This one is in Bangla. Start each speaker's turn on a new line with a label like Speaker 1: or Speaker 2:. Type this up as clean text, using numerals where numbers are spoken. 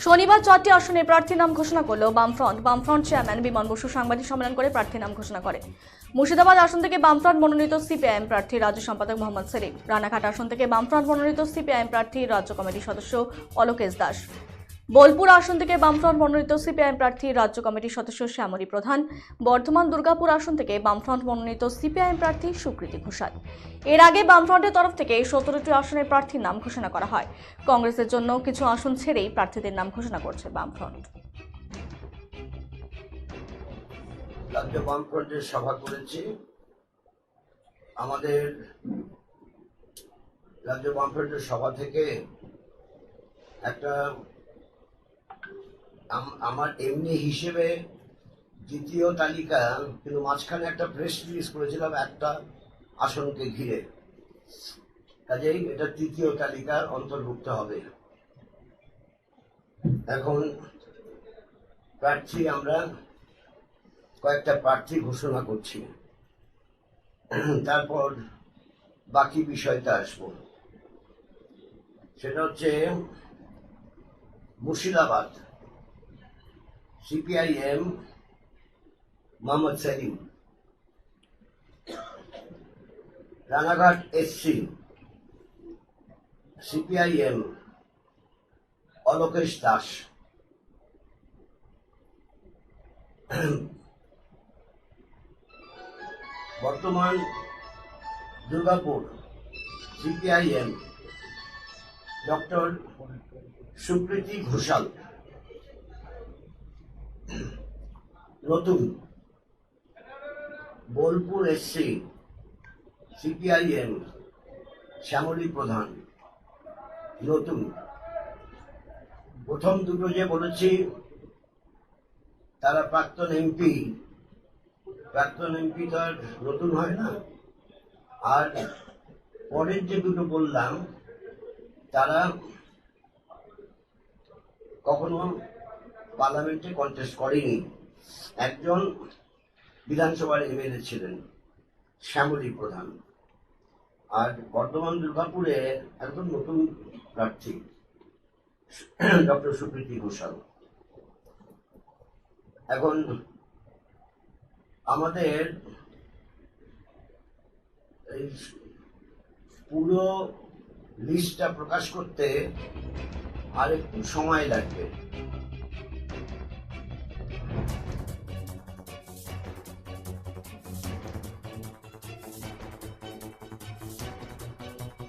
Speaker 1: শনিবার 4টি আসনে প্রার্থী নাম ঘোষণা করল বামফ্রন্ট চেয়ারম্যান বিমান বসু সাংবাদিক সম্মেলন করে প্রার্থী নাম ঘোষণা করে। মুর্শিদাবাদ আসন থেকে বামফ্রন্ট মনোনীত সিপিআইএম প্রার্থী রাজ্য সম্পাদক মোহাম্মদ সেলিম, রানাঘাট আসন থেকে বামফ্রন্ট মনোনীত সিপিআইএম প্রার্থী রাজ্য কমিটির সদস্য অলোকেশ দাস, বোলপুর আসন থেকে বামফ্রন্ট মনোনীত সিপিআইএম প্রার্থী রাজ্য কমিটির সদস্য শ্যামলী প্রধান, বর্ধমান দুর্গাপুর আসন থেকে বামফ্রন্ট মনোনীত সিপিআইএম প্রার্থী সুকৃতি ঘোষাল। এর আগে বামফ্রন্টের তরফ থেকে 17টি আসনের প্রার্থীর নাম ঘোষণা করা হয়। কংগ্রেসের জন্য কিছু আসন ছেড়েই প্রার্থীদের নাম ঘোষণা করছে বামফ্রন্ট।
Speaker 2: রাজ্য বামফ্রন্টের সভা করেছি। আমাদের রাজ্য বামফ্রন্টের সভা থেকে একটা আমার এমনি হিসেবে দ্বিতীয় তালিকা, কিন্তু মাঝখানে একটা প্রেস রিলিজ করেছিলাম একটা আসনকে ঘিরে, কাজেই এটা তৃতীয় তালিকার অন্তর্ভুক্ত হবে। এখন প্রার্থী আমরা কয়েকটা প্রার্থী ঘোষণা করছি, তারপর বাকি বিষয়টা আসবো। সেটা হচ্ছে Murshidabad CPIM Mohammad Salim, Ranaghat SC CPIM Alokesh Das, বর্তমান দুর্গাপুর সিপিআইএম ডক্টর সুকৃতি ঘোষাল, নতুন বোলপুর এসসি সিপিআইএম শ্যামলী প্রধান, নতুন। প্রথম দুটো যে বলেছি তারা প্রাক্তন এমপি তো আর নতুন হয় না। আর পরের যে দুটো বললাম তারা কখনো পার্লামেন্টে কন্টেস্ট করেনি। একজন বিধানসভার এমএলএ ছিলেন শ্যামলী প্রধান, আর বর্তমান দুর্গাপুরে একদম নতুন প্রার্থী ডক্টর সুকৃতি ঘোষাল। এখন আমাদের এই পুরো লিস্টটা প্রকাশ করতে আর একটু সময় লাগবে।